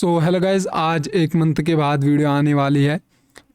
So hello guys, आज एक month के बाद वीडियो आने वाली है।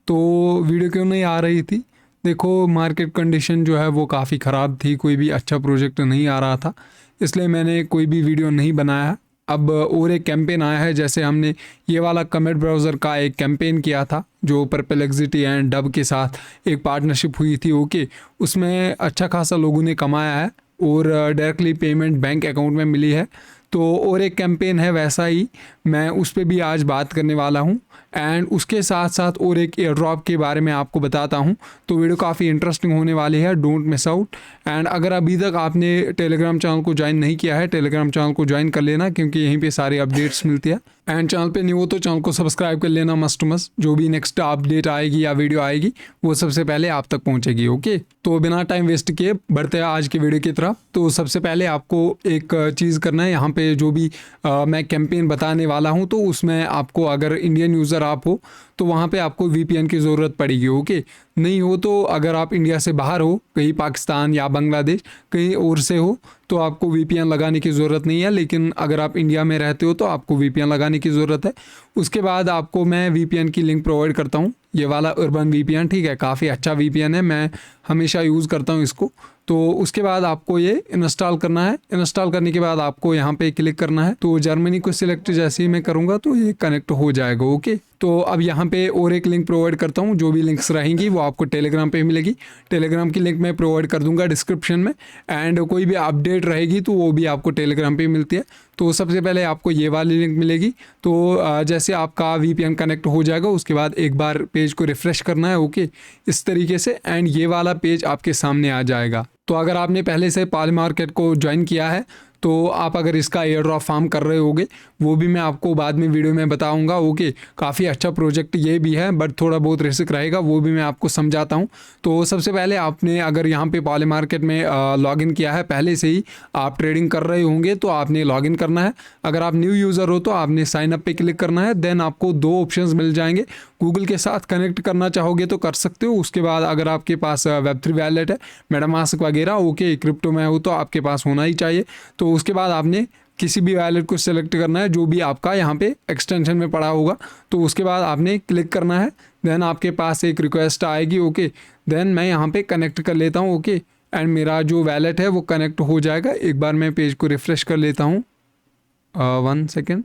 तो वीडियो क्यों नहीं आ रही थी? देखो, मार्केट कंडीशन जो है वो काफ़ी ख़राब थी, कोई भी अच्छा प्रोजेक्ट नहीं आ रहा था, इसलिए मैंने कोई भी वीडियो नहीं बनाया। अब और एक कैंपेन आया है, जैसे हमने ये वाला कमेट ब्राउज़र का एक कैंपेन किया था जो परप्लेक्सिटी एंड डब के साथ एक पार्टनरशिप हुई थी। ओके, उसमें अच्छा खासा लोगों ने कमाया है और डायरेक्टली पेमेंट बैंक अकाउंट में मिली है। तो और एक कैंपेन है वैसा ही, मैं उस पर भी आज बात करने वाला हूँ एंड उसके साथ साथ और एक एयर ड्रॉप के बारे में आपको बताता हूँ। तो वीडियो काफ़ी इंटरेस्टिंग होने वाली है, डोंट मिस आउट। एंड अगर अभी तक आपने टेलीग्राम चैनल को ज्वाइन नहीं किया है, टेलीग्राम चैनल को ज्वाइन कर लेना, क्योंकि यहीं पे सारी अपडेट्स मिलती है। एंड चैनल पे न्यू हो तो चैनल को सब्सक्राइब कर लेना मस्ट टू मस्ट, जो भी नेक्स्ट अपडेट आएगी या वीडियो आएगी वो सबसे पहले आप तक पहुंचेगी। ओके, तो बिना टाइम वेस्ट किए बढ़ते हैं आज की वीडियो की तरफ। तो सबसे पहले आपको एक चीज़ करना है, यहाँ पे जो भी मैं कैंपेन बताने वाला हूँ तो उसमें आपको, अगर इंडियन यूज़र आप हो तो वहाँ पे आपको VPN की ज़रूरत पड़ेगी। ओके, नहीं हो तो अगर आप इंडिया से बाहर हो, कहीं पाकिस्तान या बांग्लादेश कहीं और से हो, तो आपको VPN लगाने की ज़रूरत नहीं है। लेकिन अगर आप इंडिया में रहते हो तो आपको VPN लगाने की ज़रूरत है। उसके बाद आपको मैं VPN की लिंक प्रोवाइड करता हूँ, ये वाला अर्बन VPN, ठीक है, काफ़ी अच्छा VPN है, मैं हमेशा यूज़ करता हूँ इसको। तो उसके बाद आपको ये इंस्टॉल करना है। इंस्टॉल करने के बाद आपको यहाँ पे क्लिक करना है। तो जर्मनी को सिलेक्ट जैसे ही मैं करूँगा तो ये कनेक्ट हो जाएगा। ओके, तो अब यहाँ पे और एक लिंक प्रोवाइड करता हूँ, जो भी लिंक्स रहेंगी वो आपको टेलीग्राम पे मिलेगी। टेलीग्राम की लिंक मैं प्रोवाइड कर दूंगा डिस्क्रिप्शन में, एंड कोई भी अपडेट रहेगी तो वो भी आपको टेलीग्राम पे मिलती है। तो सबसे पहले आपको ये वाली लिंक मिलेगी। तो जैसे आपका VPN कनेक्ट हो जाएगा उसके बाद एक बार पेज को रिफ़्रेश करना है। ओके, इस तरीके से, एंड ये वाला पेज आपके सामने आ जाएगा। तो अगर आपने पहले से Polymarket को ज्वाइन किया है तो आप अगर इसका एयर ड्रॉप फार्म कर रहे होगे, वो भी मैं आपको बाद में वीडियो में बताऊंगा। ओके, काफ़ी अच्छा प्रोजेक्ट ये भी है, बट थोड़ा बहुत रिस्क रहेगा, वो भी मैं आपको समझाता हूँ। तो सबसे पहले आपने अगर यहाँ पे Polymarket में लॉगिन किया है, पहले से ही आप ट्रेडिंग कर रहे होंगे तो आपने लॉगिन करना है। अगर आप न्यू यूज़र हो तो आपने साइन अप पे क्लिक करना है। देन आपको दो ऑप्शंस मिल जाएंगे, गूगल के साथ कनेक्ट करना चाहोगे तो कर सकते हो। उसके बाद अगर आपके पास Web3 वैलेट है, मेटामास्क वगैरह, ओके, क्रिप्टो में हो तो आपके पास होना ही चाहिए। तो उसके बाद आपने किसी भी वैलेट को सिलेक्ट करना है जो भी आपका यहाँ पे एक्सटेंशन में पड़ा होगा। तो उसके बाद आपने क्लिक करना है। देन आपके पास एक रिक्वेस्ट आएगी। ओके, देन मैं यहाँ पे कनेक्ट कर लेता हूँ। ओके, एंड मेरा जो वैलेट है वो कनेक्ट हो जाएगा। एक बार मैं पेज को रिफ़्रेश कर लेता हूँ, 1 सेकेंड।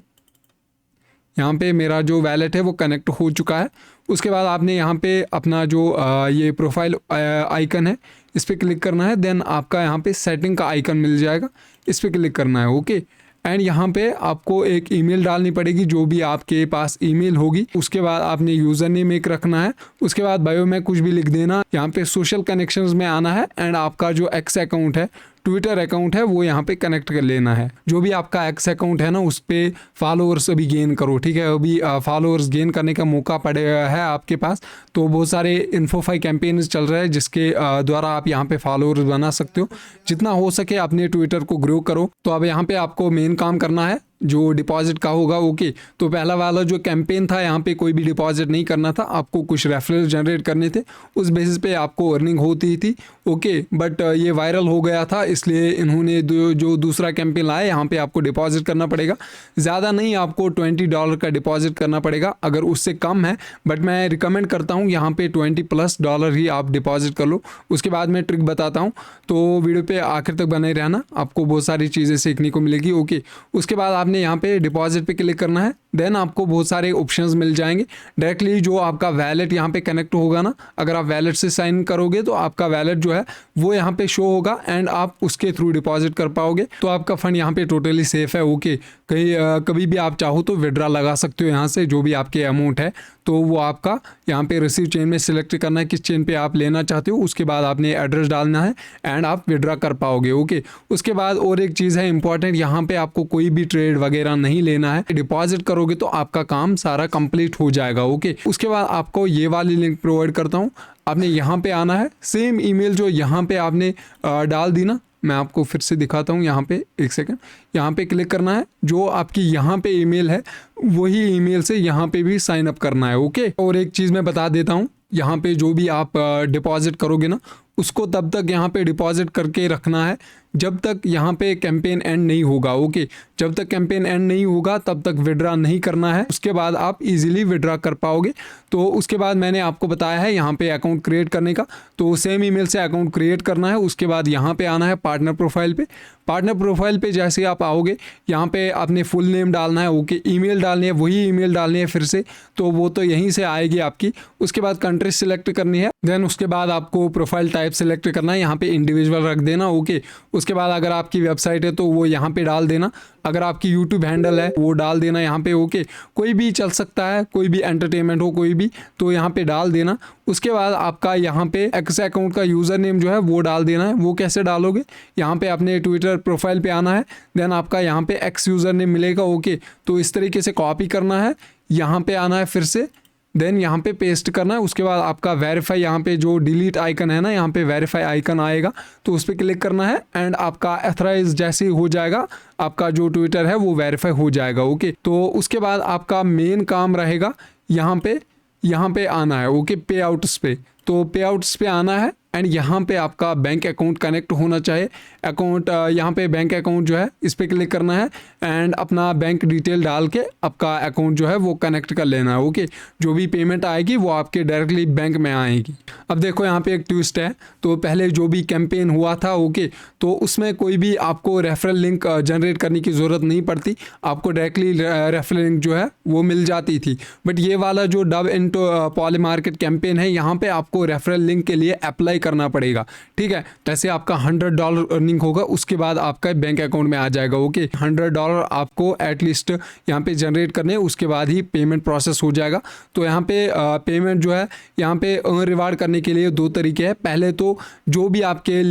यहाँ पे मेरा जो वैलेट है वो कनेक्ट हो चुका है। उसके बाद आपने यहाँ पे अपना जो ये प्रोफाइल आइकन है इस पर क्लिक करना है। देन आपका यहाँ पे सेटिंग का आइकन मिल जाएगा, इस पर क्लिक करना है। ओके, एंड यहाँ पे आपको एक ईमेल डालनी पड़ेगी, जो भी आपके पास ईमेल होगी। उसके बाद आपने यूज़र नेम एक रखना है। उसके बाद बायो में कुछ भी लिख देना। यहाँ पे सोशल कनेक्शंस में आना है, एंड आपका जो एक्स अकाउंट है, ट्विटर अकाउंट है, वो यहाँ पे कनेक्ट कर लेना है। जो भी आपका एक्स अकाउंट है ना, उस पर फॉलोअर्स अभी गेन करो, ठीक है। अभी फॉलोअर्स गेन करने का मौका पड़े है आपके पास। तो बहुत सारे इन्फोफाई कैंपेन्स चल रहे हैं जिसके द्वारा आप यहाँ पे फॉलोअर्स बना सकते हो। जितना हो सके अपने ट्विटर को ग्रो करो। तो अब यहाँ पे आपको मेन काम करना है जो डिपॉजिट का होगा। ओके, तो पहला वाला जो कैंपेन था, यहाँ पे कोई भी डिपॉजिट नहीं करना था, आपको कुछ रेफरल जनरेट करने थे, उस बेसिस पे आपको अर्निंग होती थी। ओके, बट ये वायरल हो गया था, इसलिए इन्होंने जो दूसरा कैंपेन लाया, यहाँ पे आपको डिपॉजिट करना पड़ेगा। ज़्यादा नहीं, आपको $20 का डिपॉजिट करना पड़ेगा, अगर उससे कम है। बट मैं रिकमेंड करता हूँ यहाँ पे $20+ ही आप डिपॉजिट कर लो। उसके बाद मैं ट्रिक बताता हूँ, तो वीडियो पे आखिर तक बने रहना, आपको बहुत सारी चीज़ें सीखने को मिलेगी। ओके, उसके बाद आपने यहाँ पे डिपॉजिट पे क्लिक करना है। देन आपको बहुत सारे ऑप्शंस मिल जाएंगे। डायरेक्टली जो आपका वैलेट यहाँ पे कनेक्ट होगा ना, अगर आप वैलेट से साइन करोगे तो आपका वैलेट जो है वो यहाँ पे शो होगा, एंड आप उसके थ्रू डिपॉजिट कर पाओगे। तो आपका फंड यहाँ पे टोटली सेफ है। ओके, कहीं कभी भी आप चाहो तो विड्रॉ लगा सकते हो यहाँ से, जो भी आपके अमाउंट है। तो वो आपका यहाँ पे रिसीव चेन में सिलेक्ट करना है, किस चेन पे आप लेना चाहते हो। उसके बाद आपने एड्रेस डालना है, एंड आप विड्रॉ कर पाओगे। ओके, उसके बाद और एक चीज़ है इंपॉर्टेंट, यहाँ पे आपको कोई भी ट्रेड वगैरह नहीं लेना है। डिपॉजिट करोगे तो आपका काम सारा कंप्लीट हो जाएगा। ओके, उसके बाद आपको ये वाली लिंक प्रोवाइड करता हूँ, आपने यहाँ पे आना है। सेम ईमेल जो यहाँ पे आपने डाल दी ना, मैं आपको फिर से दिखाता हूँ। यहाँ पे एक सेकंड, यहाँ पे क्लिक करना है। जो आपकी यहाँ पे ईमेल है वही ईमेल से यहाँ पे भी साइन अप करना है। ओके, और एक चीज़ मैं बता देता हूँ, यहाँ पे जो भी आप डिपॉजिट करोगे ना, उसको तब तक यहाँ पे डिपॉजिट करके रखना है जब तक यहाँ पे कैंपेन एंड नहीं होगा। ओके, जब तक कैंपेन एंड नहीं होगा तब तक विड्रा नहीं करना है, उसके बाद आप इजीली विड्रा कर पाओगे। तो उसके बाद मैंने आपको बताया है यहाँ पे अकाउंट क्रिएट करने का, तो सेम ईमेल से अकाउंट क्रिएट करना है। उसके बाद यहाँ पे आना है पार्टनर प्रोफाइल पे। पार्टनर प्रोफाइल पे जैसे आप आओगे यहाँ पे आपने फुल नेम डालना है। ओके, ईमेल डालनी है, वही ईमेल डालनी है फिर से, तो वो तो यहीं से आएगी आपकी। उसके बाद कंट्री सिलेक्ट करनी है, देन उसके बाद आपको प्रोफाइल टाइप सेलेक्ट करना है, यहाँ पे इंडिविजुअल रख देना। ओके, उसके बाद अगर आपकी वेबसाइट है तो वो यहाँ पे डाल देना, अगर आपकी यूट्यूब हैंडल है वो डाल देना यहाँ पे। ओके, कोई भी चल सकता है, कोई भी एंटरटेनमेंट हो कोई भी, तो यहाँ पे डाल देना। उसके बाद आपका यहाँ पे एक्स अकाउंट का यूज़र नेम जो है वो डाल देना है। वो कैसे डालोगे, यहाँ पे अपने ट्विटर प्रोफाइल पे आना है, देन आपका यहाँ पे एक्स यूज़र नेम मिलेगा। ओके, तो इस तरीके से कॉपी करना है, यहाँ पे आना है फिर से, देन यहाँ पे पेस्ट करना है। उसके बाद आपका वेरीफाई, यहाँ पे जो डिलीट आइकन है ना, यहाँ पे वेरीफाई आइकन आएगा, तो उस पर क्लिक करना है एंड आपका एथराइज जैसे ही हो जाएगा, आपका जो ट्विटर है वो वेरीफाई हो जाएगा। ओके, तो उसके बाद आपका मेन काम रहेगा यहाँ पे आना है। ओके, पे आउट्स पे, तो पे आउट्स पे आना है एंड यहाँ पे आपका बैंक अकाउंट कनेक्ट होना चाहिए। अकाउंट यहाँ पे बैंक अकाउंट जो है इस पर क्लिक करना है एंड अपना बैंक डिटेल डाल के आपका अकाउंट जो है वो कनेक्ट कर लेना है। ओके, जो भी पेमेंट आएगी वो आपके डायरेक्टली बैंक में आएगी। अब देखो यहाँ पे एक ट्विस्ट है, तो पहले जो भी कैंपेन हुआ था, ओके, तो उसमें कोई भी आपको रेफरल लिंक जनरेट करने की ज़रूरत नहीं पड़ती, आपको डायरेक्टली रेफरल लिंक जो है वो मिल जाती थी। बट ये वाला जो डब इनटू पॉलीमार्केट कैंपेन है, यहाँ पे आपको रेफरल लिंक के लिए अप्लाई करना पड़ेगा। ठीक है, जैसे आपका $100 अर्निंग होगा उसके बाद आपका बैंक अकाउंट में आ जाएगा। ओके, $100 आपको एटलीस्ट यहाँ पे जनरेट करने, उसके बाद ही पेमेंट प्रोसेस हो जाएगा। तो यहाँ पे पेमेंट जो है यहाँ पे रिवार्ड करने के लिए दो तरीके हैं। पहले तो जो भी आपके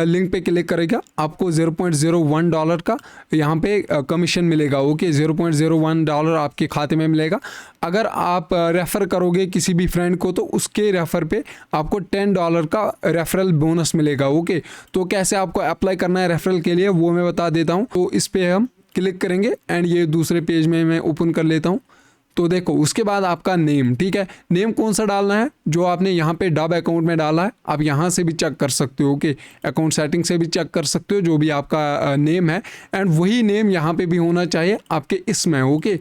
लिंक पे क्लिक करेगा आपको $0.01 का यहाँ पे कमीशन मिलेगा। ओके, $0.01 आपके खाते में मिलेगा। अगर आप रेफ़र करोगे किसी भी फ्रेंड को तो उसके रेफ़र पे आपको $10 का रेफरल बोनस मिलेगा। ओके, तो कैसे आपको अप्लाई करना है रेफरल के लिए वो मैं बता देता हूँ। तो इस पे हम क्लिक करेंगे एंड ये दूसरे पेज में मैं ओपन कर लेता हूँ। तो देखो उसके बाद आपका नेम, ठीक है, नेम कौन सा डालना है, जो आपने यहाँ पे डब अकाउंट में डाला है आप यहाँ से भी चेक कर सकते हो। ओके, अकाउंट सेटिंग से भी चेक कर सकते हो जो भी आपका नेम है, एंड वही नेम यहाँ पे भी होना चाहिए आपके इसमें। ओके,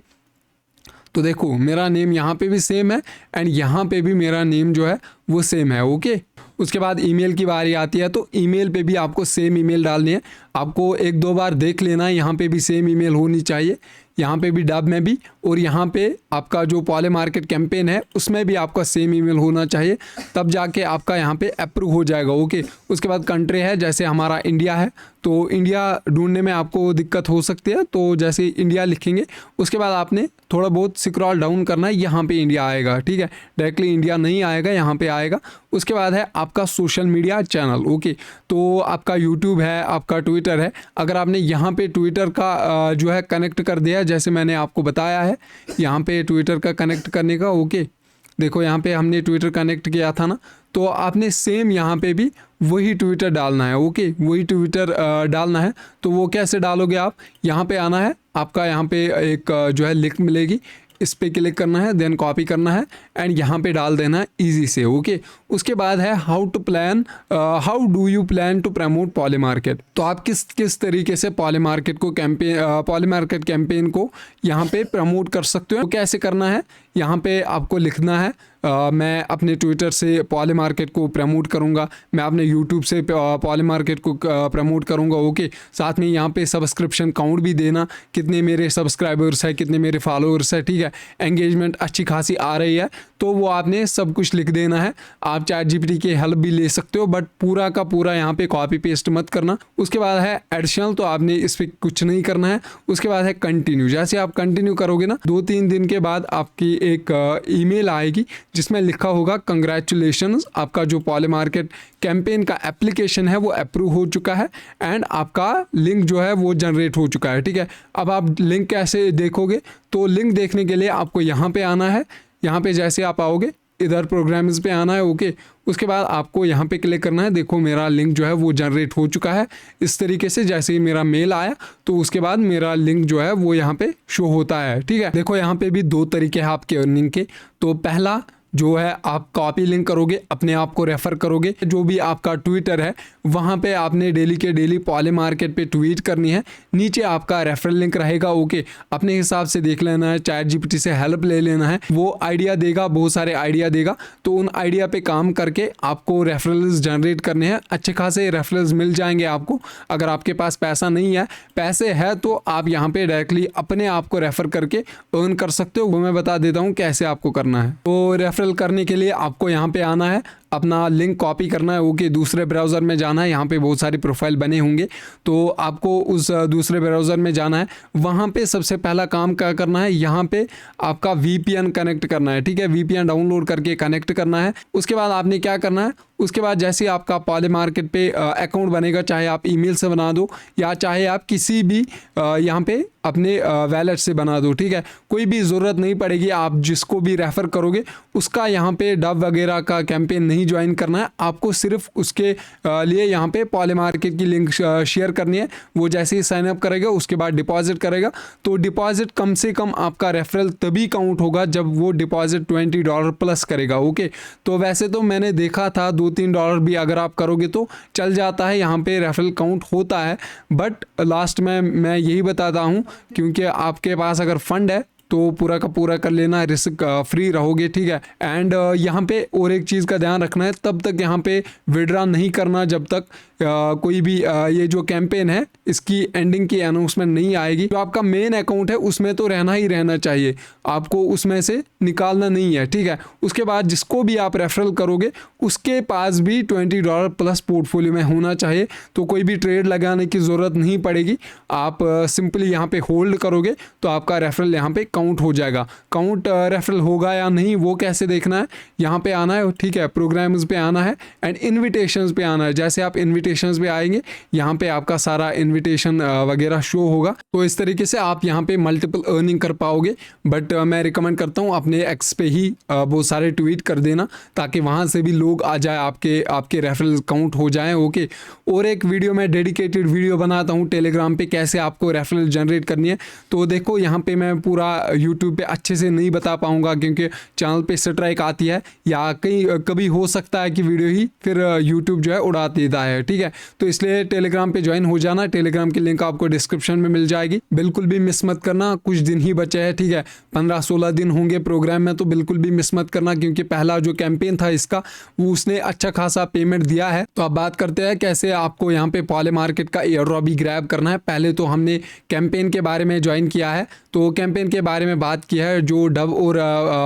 तो देखो मेरा नेम यहाँ पे भी सेम है एंड यहाँ पे भी मेरा नेम जो है वो सेम है। ओके, उसके बाद ईमेल की बारी आती है, तो ईमेल पे भी आपको सेम ईमेल डालनी है। आपको एक दो बार देख लेना है, यहाँ पे भी सेम ईमेल होनी चाहिए, यहाँ पे भी डब में भी, और यहाँ पे आपका जो पॉलीमार्केट कैंपेन है उसमें भी आपका सेम ईमेल होना चाहिए, तब जाके आपका यहाँ पे अप्रूव हो जाएगा। ओके, उसके बाद कंट्री है, जैसे हमारा इंडिया है तो इंडिया ढूंढने में आपको दिक्कत हो सकती है, तो जैसे इंडिया लिखेंगे उसके बाद आपने थोड़ा बहुत स्क्रॉल डाउन करना है, यहाँ पे इंडिया आएगा। ठीक है, डायरेक्टली इंडिया नहीं आएगा, यहाँ पे आएगा। उसके बाद है आपका सोशल मीडिया चैनल। ओके, तो आपका यूट्यूब है, आपका ट्विटर है, अगर आपने यहाँ पे ट्विटर का जो है कनेक्ट कर दिया, जैसे मैंने आपको बताया है यहाँ पे ट्विटर का कनेक्ट करने का। ओके, देखो यहाँ पे हमने ट्विटर कनेक्ट किया था ना, तो आपने सेम यहाँ पे भी वही ट्विटर डालना है। ओके, वही ट्विटर डालना है। तो वो कैसे डालोगे आप, यहाँ पे आना है, आपका यहाँ पे एक जो है लिंक मिलेगी, इस पे क्लिक करना है, देन कॉपी करना है एंड यहाँ पे डाल देना है ईजी से। ओके, उसके बाद है how do you plan to promote Polymarket. तो आप किस तरीके से पॉलीमार्केट कैंपेन को यहाँ पे प्रमोट कर सकते हो। तो कैसे करना है, यहाँ पे आपको लिखना है मैं अपने ट्विटर से पॉलीमार्केट को प्रमोट करूँगा, मैं अपने यूट्यूब से पॉलीमार्केट को प्रमोट करूँगा। ओके, साथ में यहाँ पे सब्सक्रिप्शन काउंट भी देना, कितने मेरे सब्सक्राइबर्स है, कितने मेरे फॉलोअर्स है। ठीक है, एंगेजमेंट अच्छी खासी आ रही है, तो वो आपने सब कुछ लिख देना है। आप ChatGPT की हेल्प भी ले सकते हो, बट पूरा का पूरा यहाँ पे कॉपी पेस्ट मत करना। उसके बाद है एडिशनल, तो आपने इस पर कुछ नहीं करना है। उसके बाद है कंटिन्यू, जैसे आप कंटिन्यू करोगे ना, 2-3 दिन के बाद आपकी एक ईमेल आएगी जिसमें लिखा होगा कंग्रेचुलेशंस, आपका जो पॉलीमार्केट कैंपेन का एप्लीकेशन है वो अप्रूव हो चुका है एंड आपका लिंक जो है वो जनरेट हो चुका है। ठीक है, अब आप लिंक कैसे देखोगे, तो लिंक देखने के लिए आपको यहाँ पे आना है। यहाँ पे जैसे आप आओगे इधर प्रोग्राम्स पे आना है। ओके, उसके बाद आपको यहाँ पे क्लिक करना है। देखो मेरा लिंक जो है वो जनरेट हो चुका है इस तरीके से, जैसे ही मेरा मेल आया तो उसके बाद मेरा लिंक जो है वो यहाँ पे शो होता है। ठीक है, देखो यहाँ पे भी 2 तरीके हैं आपके अर्निंग के। तो पहला जो है आप कॉपी लिंक करोगे, अपने आप को रेफर करोगे। जो भी आपका ट्विटर है वहाँ पे आपने डेली के डेली पॉलीमार्केट पे ट्वीट करनी है, नीचे आपका रेफरल लिंक रहेगा। ओके, अपने हिसाब से देख लेना है, चैट जीपीटी से हेल्प ले लेना है, वो आइडिया देगा, बहुत सारे आइडिया देगा, तो उन आइडिया पे काम करके आपको रेफरल्स जनरेट करने हैं। अच्छे खासे रेफरल्स मिल जाएंगे आपको। अगर आपके पास पैसा नहीं है, पैसे है तो आप यहाँ पे डायरेक्टली अपने आप को रेफर करके अर्न कर सकते हो। वो मैं बता देता हूँ कैसे आपको करना है। तो रेफरल करने के लिए आपको यहाँ पे आना है, अपना लिंक कॉपी करना है। ओके, दूसरे ब्राउज़र में जाना है, यहाँ पे बहुत सारी प्रोफाइल बने होंगे, तो आपको उस दूसरे ब्राउज़र में जाना है। वहाँ पे सबसे पहला काम क्या करना है, यहाँ पे आपका VPN कनेक्ट करना है। ठीक है, VPN डाउनलोड करके कनेक्ट करना है। उसके बाद आपने क्या करना है, उसके बाद जैसे आपका पॉलीमार्केट पे अकाउंट बनेगा, चाहे आप ईमेल से बना दो या चाहे आप किसी भी यहाँ पे अपने वैलेट से बना दो। ठीक है, कोई भी ज़रूरत नहीं पड़ेगी, आप जिसको भी रेफ़र करोगे उसका यहाँ पे डब वगैरह का कैंपेन नहीं ज्वाइन करना है। आपको सिर्फ उसके लिए यहाँ पे पॉलीमार्केट की लिंक शेयर करनी है। वो जैसे ही साइन अप करेगा उसके बाद डिपॉजिट करेगा, तो डिपॉजिट कम से कम आपका रेफरल तभी काउंट होगा जब वो डिपॉजिट $20 प्लस करेगा। ओके, तो वैसे तो मैंने देखा था $2-3 भी अगर आप करोगे तो चल जाता है, यहाँ पे रेफरल काउंट होता है। बट लास्ट में मैं यही बताता हूँ, क्योंकि आपके पास अगर फंड है तो पूरा का पूरा कर लेना, रिस्क फ्री रहोगे। ठीक है, एंड यहाँ पे और एक चीज़ का ध्यान रखना है, तब तक यहाँ पे विड्रॉ नहीं करना जब तक कोई भी ये जो कैंपेन है इसकी एंडिंग की अनाउंसमेंट नहीं आएगी। जो आपका मेन अकाउंट है उसमें तो रहना ही रहना चाहिए, आपको उसमें से निकालना नहीं है। ठीक है, उसके बाद जिसको भी आप रेफरल करोगे उसके पास भी $20 प्लस पोर्टफोलियो में होना चाहिए, तो कोई भी ट्रेड लगाने की ज़रूरत नहीं पड़ेगी। आप सिंपली यहाँ पे होल्ड करोगे तो आपका रेफरल यहाँ पे काउंट हो जाएगा। काउंट रेफरल होगा या नहीं वो कैसे देखना है, यहाँ पे आना है। ठीक है, प्रोग्राम्स पे आना है एंड इन्विटेशंस पे आना है। जैसे आप इन्विटेशंस पे आएंगे यहाँ पे आपका सारा इन्विटेशन वगैरह शो होगा, तो इस तरीके से आप यहाँ पे मल्टीपल अर्निंग कर पाओगे। बट मैं रिकमेंड करता हूँ अपने एक्स पे ही बहुत सारे ट्वीट कर देना, ताकि वहाँ से भी लोग आ जाए, आपके रेफरल काउंट हो जाए। ओके, और एक वीडियो में डेडिकेटेड वीडियो बनाता हूँ टेलीग्राम पे कैसे आपको रेफरल जनरेट करनी है। तो देखो यहाँ पे मैं पूरा यूट्यूब पे अच्छे से नहीं बता पाऊँगा क्योंकि चैनल पे स्ट्राइक आती है, या कभी हो सकता है कि वीडियो ही फिर यूट्यूब जो है उड़ा देता है। ठीक है, तो इसलिए टेलीग्राम पे ज्वाइन हो जाना। टेलीग्राम की लिंक आपको डिस्क्रिप्शन में मिल जाएगी, बिल्कुल भी मिस मत करना। कुछ दिन ही बचे हैं, ठीक है, 15-16 दिन होंगे प्रोग्राम में, तो बिल्कुल भी मिस मत करना, क्योंकि पहला जो कैंपेन था इसका वो उसने अच्छा खासा पेमेंट दिया है। तो अब बात करते हैं कैसे आपको यहाँ पे पॉलीमार्केट का एयर ड्रॉप भी ग्रैब करना है। पहले तो हमने कैंपेन के बारे में ज्वाइन किया है, तो कैंपेन के बारे में बात की है जो डब और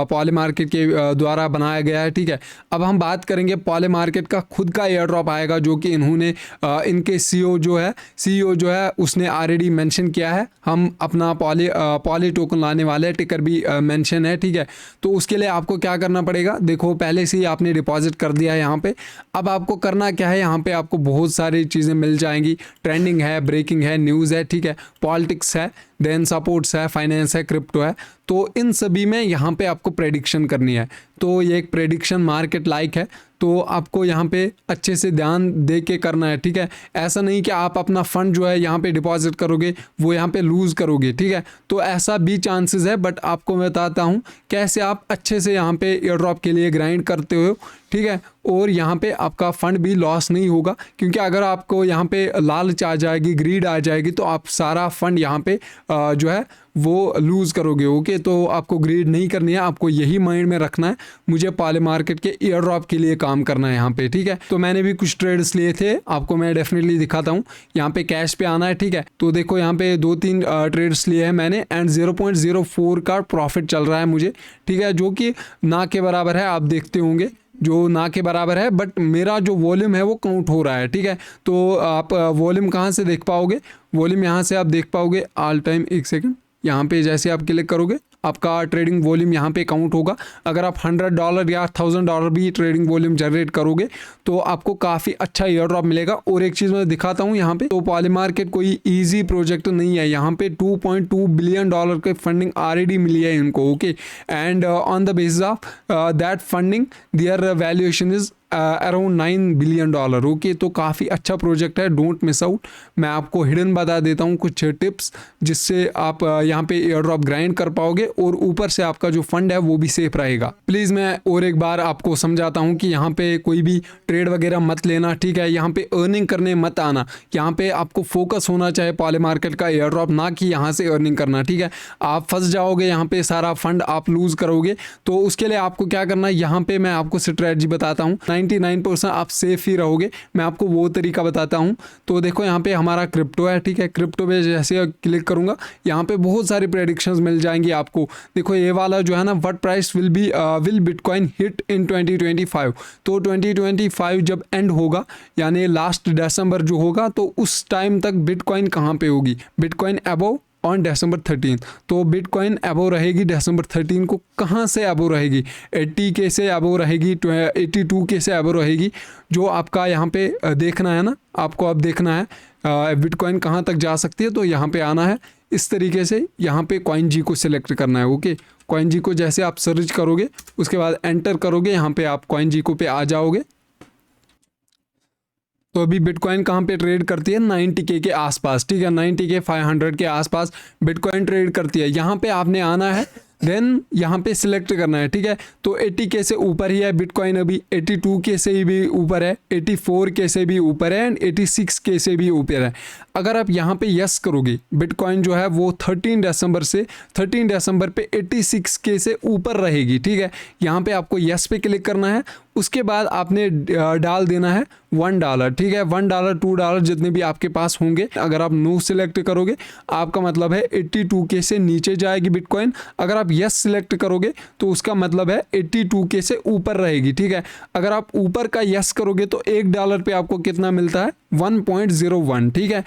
पॉलीमार्केट के द्वारा बनाया गया है। ठीक है, अब हम बात करेंगे पॉलीमार्केट का खुद का एयर ड्रॉप आएगा, जो कि इन्होंने इनके सीईओ जो है उसने ऑलरेडी मेंशन किया है। हम अपना पॉली टोकन लाने वाले हैं, टिकर भी मेंशन है। ठीक है, तो उसके लिए आपको क्या करना पड़ेगा, देखो पहले से ही आपने डिपॉजिट कर दिया है यहाँ पे। अब आपको करना क्या है, यहाँ पे आपको बहुत सारी चीज़ें मिल जाएंगी। ट्रेंडिंग है, ब्रेकिंग है, न्यूज़ है, ठीक है, पॉलिटिक्स है, देन सपोर्ट्स है, फाइनेंस है, क्रिप्टो है। तो इन सभी में यहाँ पे आपको प्रेडिक्शन करनी है। तो ये एक प्रेडिक्शन मार्केट लाइक है, तो आपको यहाँ पे अच्छे से ध्यान दे के करना है। ठीक है, ऐसा नहीं कि आप अपना फंड जो है यहाँ पे डिपॉजिट करोगे वो यहाँ पे लूज़ करोगे। ठीक है, तो ऐसा भी चांसेस है, बट आपको मैं बताता हूँ कैसे आप अच्छे से यहाँ पे एयर ड्रॉप के लिए ग्राइंड करते हो। ठीक है, और यहाँ पे आपका फंड भी लॉस नहीं होगा, क्योंकि अगर आपको यहाँ पे लालच आ जाएगी, ग्रीड आ जाएगी, तो आप सारा फंड यहाँ पे जो है वो लूज़ करोगे। ओके, तो आपको ग्रीड नहीं करनी है, आपको यही माइंड में रखना है, मुझे पॉलीमार्केट के एयर ड्रॉप के लिए काम करना है यहाँ पे। ठीक है, तो मैंने भी कुछ ट्रेड्स लिए थे, आपको मैं डेफिनेटली दिखाता हूँ। यहाँ पे कैश पे आना है। ठीक है, तो देखो यहाँ पे 2-3 ट्रेड्स लिए हैं मैंने, एंड 0.04 का प्रॉफिट चल रहा है मुझे। ठीक है, जो कि ना के बराबर है, आप देखते होंगे जो ना के बराबर है, बट मेरा जो वॉल्यूम है वो काउंट हो रहा है। ठीक है, तो आप वॉल्यूम कहाँ से देख पाओगे, वॉल्यूम यहाँ से आप देख पाओगे ऑल टाइम। एक सेकंड, यहाँ पे जैसे आप क्लिक करोगे आपका ट्रेडिंग वॉल्यूम यहाँ पे काउंट होगा। अगर आप $100 या $1000 भी ट्रेडिंग वॉल्यूम जनरेट करोगे तो आपको काफ़ी अच्छा एयर ड्रॉप मिलेगा। और एक चीज़ मैं दिखाता हूँ यहाँ पे, तो पॉलीमार्केट कोई इजी प्रोजेक्ट नहीं है। यहाँ पे $2.2 बिलियन के फंडिंग ऑलरेडी मिली है इनको। Okay, and on the basis of that funding their valuation is around $9 billion. Okay, तो काफ़ी अच्छा प्रोजेक्ट है, डोंट मिस आउट। मैं आपको हिडन बता देता हूँ कुछ टिप्स जिससे आप यहाँ पे एयर ड्रॉप ग्राइंड कर पाओगे और ऊपर से आपका जो फंड है वो भी सेफ रहेगा। प्लीज़ मैं और एक बार आपको समझाता हूँ कि यहाँ पे कोई भी ट्रेड वगैरह मत लेना, ठीक है। यहाँ पे अर्निंग करने मत आना। यहाँ पे आपको फोकस होना चाहिए पॉली मार्केट का एयर ड्रॉप, ना कि यहाँ से अर्निंग करना, ठीक है। आप फंस जाओगे, यहाँ पे सारा फंड आप लूज़ करोगे। तो उसके लिए आपको क्या करना है, यहाँ पे मैं आपको स्ट्रेटजी बताता हूँ। 99% आप सेफ ही रहोगे, मैं आपको वो तरीका बताता हूँ। तो देखो यहाँ पे हमारा क्रिप्टो है, ठीक है। क्रिप्टो पे जैसे क्लिक करूँगा, यहाँ पे बहुत सारी प्रेडिक्शंस मिल जाएंगी आपको। देखो ये वाला जो है ना, what price will bitcoin hit in 2025। तो 2025 जब एंड होगा, यानी लास्ट दिसंबर जो होगा, तो उस टाइम तक बिटकॉइन कहाँ पे होगी, बिटकॉइन अबव ऑन December 13। तो बिटकॉइन अबव रहेगी December 13 को। कहाँ से अबव रहेगी, 80K से अबव रहेगी, 82K से अबव रहेगी। जो आपका यहाँ पे देखना है ना, आपको अब देखना है बिटकॉइन कहाँ तक जा सकती है। तो यहाँ पे आना है इस तरीके से, यहाँ पे कॉइन जी को सिलेक्ट करना है। ओके, कॉइन जी को जैसे आप सर्च करोगे, उसके बाद एंटर करोगे, यहाँ पे आप कॉइन जी को पे आ जाओगे। तो अभी बिटकॉइन कहाँ पे ट्रेड करती है, 90K के आसपास, ठीक है। 90K 500 के आसपास बिटकॉइन ट्रेड करती है। यहाँ पे आपने आना है, देन यहाँ पे सिलेक्ट करना है, ठीक है। तो 80K से ऊपर ही है बिटकॉइन, अभी 82K से भी ऊपर है, 84K से भी ऊपर है, एंड 86K से भी ऊपर है। अगर आप यहाँ पे यस करोगे, बिटकॉइन जो है वो 13 दिसंबर पे 86K से ऊपर रहेगी, ठीक है। यहाँ पे आपको यस पे क्लिक करना है। उसके बाद आपने डाल देना है $1, ठीक है। $1 $2 जितने भी आपके पास होंगे। अगर आप नो सिलेक्ट करोगे, आपका मतलब है 82K से नीचे जाएगी बिटकॉइन। अगर आप यस सिलेक्ट करोगे तो उसका मतलब है 82K से ऊपर रहेगी, ठीक है। अगर आप ऊपर का यस करोगे तो $1 पे आपको कितना मिलता है, 1.01, ठीक है।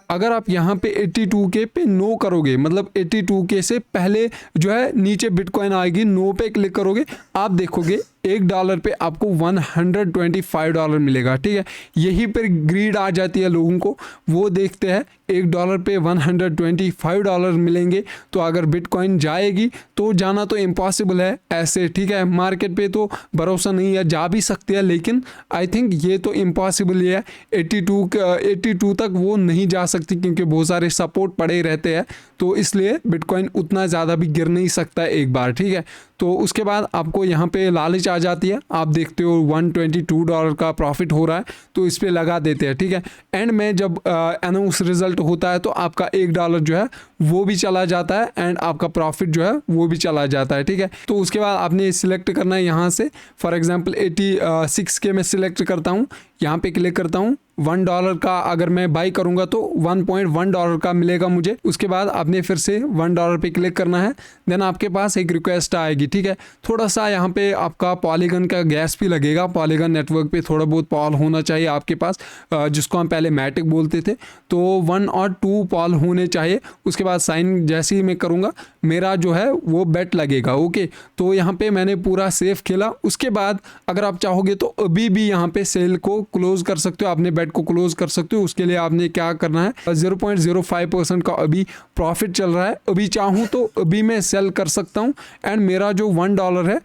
अगर आप यहाँ पे 82K पे नो करोगे, मतलब 82K से पहले जो है नीचे बिटकॉइन आएगी, नो पे क्लिक करोगे, आप देखोगे $1 पे आपको $125 मिलेगा, ठीक है। यहीं पर ग्रीड आ जाती है लोगों को, वो देखते हैं $1 पे $125 मिलेंगे। तो अगर बिटकॉइन जाएगी तो जाना तो इम्पॉसिबल है ऐसे, ठीक है। मार्केट पे तो भरोसा नहीं है, जा भी सकती है, लेकिन आई थिंक ये तो इम्पॉसिबल ही है। 82 तक वो नहीं जा सकती, क्योंकि बहुत सारे सपोर्ट पड़े रहते हैं। तो इसलिए बिटकॉइन उतना ज़्यादा भी गिर नहीं सकता है एक बार, ठीक है। तो उसके बाद आपको यहाँ पे लालच आ जाती है, आप देखते हो $122 का प्रॉफिट हो रहा है, तो इस पर लगा देते हैं, ठीक है। एंड में जब अनाउंस रिजल्ट होता है तो आपका $1 जो है वो भी चला जाता है, एंड आपका प्रॉफिट जो है वो भी चला जाता है, ठीक है। तो उसके बाद आपने सिलेक्ट करना है यहाँ से, फॉर एग्जांपल 86K में सिलेक्ट करता हूँ, यहाँ पे क्लिक करता हूँ। $1 का अगर मैं बाई करूँगा तो $1.1 का मिलेगा मुझे। उसके बाद आपने फिर से $1 पे क्लिक करना है, देन आपके पास एक रिक्वेस्ट आएगी, ठीक है। थोड़ा सा यहाँ पे आपका पॉलीगन का गैस भी लगेगा, पॉलीगन नेटवर्क पे थोड़ा बहुत पॉल होना चाहिए आपके पास, जिसको हम पहले मैटिक बोलते थे। तो 1 और 2 पॉल होने चाहिए। उसके बाद साइन जैसे ही मैं करूँगा, मेरा जो है वो बेट लगेगा। ओके, तो यहाँ पे मैंने पूरा सेफ खेला। उसके बाद अगर आप चाहोगे तो अभी भी यहाँ पे सेल को क्लोज कर सकते हो, अपने बेट को क्लोज कर सकते हो। उसके लिए आपने क्या करना है, 0.05% का अभी प्रॉफिट चल रहा है, अभी चाहूँ तो अभी मैं सेल कर सकता हूँ, एंड मेरा जो $1 है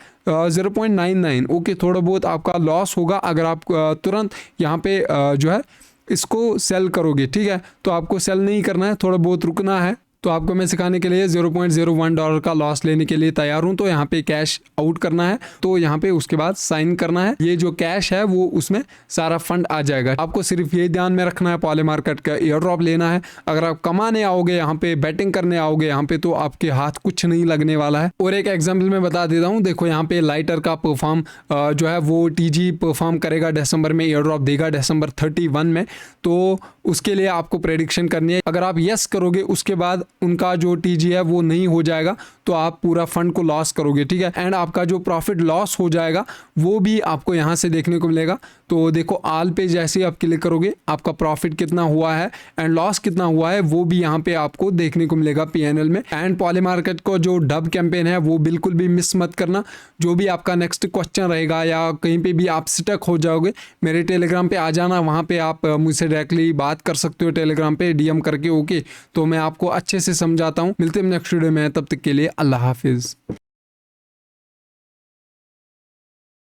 0.99। ओके, थोड़ा बहुत आपका लॉस होगा अगर आप तुरंत यहाँ पे जो है इसको सेल करोगे, ठीक है। तो आपको सेल नहीं करना है, थोड़ा बहुत रुकना है। तो आपको मैं सिखाने के लिए $0.01 का लॉस लेने के लिए तैयार हूँ। तो यहाँ पे कैश आउट करना है, तो यहाँ पे उसके बाद साइन करना है। ये जो कैश है वो उसमें सारा फंड आ जाएगा। आपको सिर्फ ये ध्यान में रखना है, पॉली मार्केट का एयर ड्रॉप लेना है। अगर आप कमाने आओगे यहाँ पे, बैटिंग करने आओगे यहाँ पे, तो आपके हाथ कुछ नहीं लगने वाला है। और एक एग्जाम्पल मैं बता देता हूँ, देखो यहाँ पे लाइटर का परफॉर्म जो है वो TG परफॉर्म करेगा दिसंबर में, एयर ड्रॉप देगा December 31 में। तो उसके लिए आपको प्रेडिक्शन करनी है। अगर आप यस करोगे, उसके बाद उनका जो TG है वो नहीं हो जाएगा, तो आप पूरा फंड को लॉस करोगे, ठीक है। एंड आपका जो प्रॉफिट लॉस हो जाएगा वो भी आपको यहाँ से देखने को मिलेगा। तो देखो ऑल पे जैसे ही आप क्लिक करोगे, आपका प्रॉफिट कितना हुआ है एंड लॉस कितना हुआ है वो भी यहाँ पे आपको देखने को मिलेगा PNL में। एंड पॉली मार्केट को जो डब कैंपेन है वो बिल्कुल भी मिस मत करना। जो भी आपका नेक्स्ट क्वेश्चन रहेगा या कहीं पे भी आप स्टक हो जाओगे, मेरे टेलीग्राम पे आ जाना, वहाँ पे आप मुझसे डायरेक्टली बात कर सकते हो, टेलीग्राम पे DM करके। ओके, तो मैं आपको अच्छे से समझाता हूँ। मिलते हैं नेक्स्ट वीडियो में, तब तक के लिए अल्लाह हाफिज़।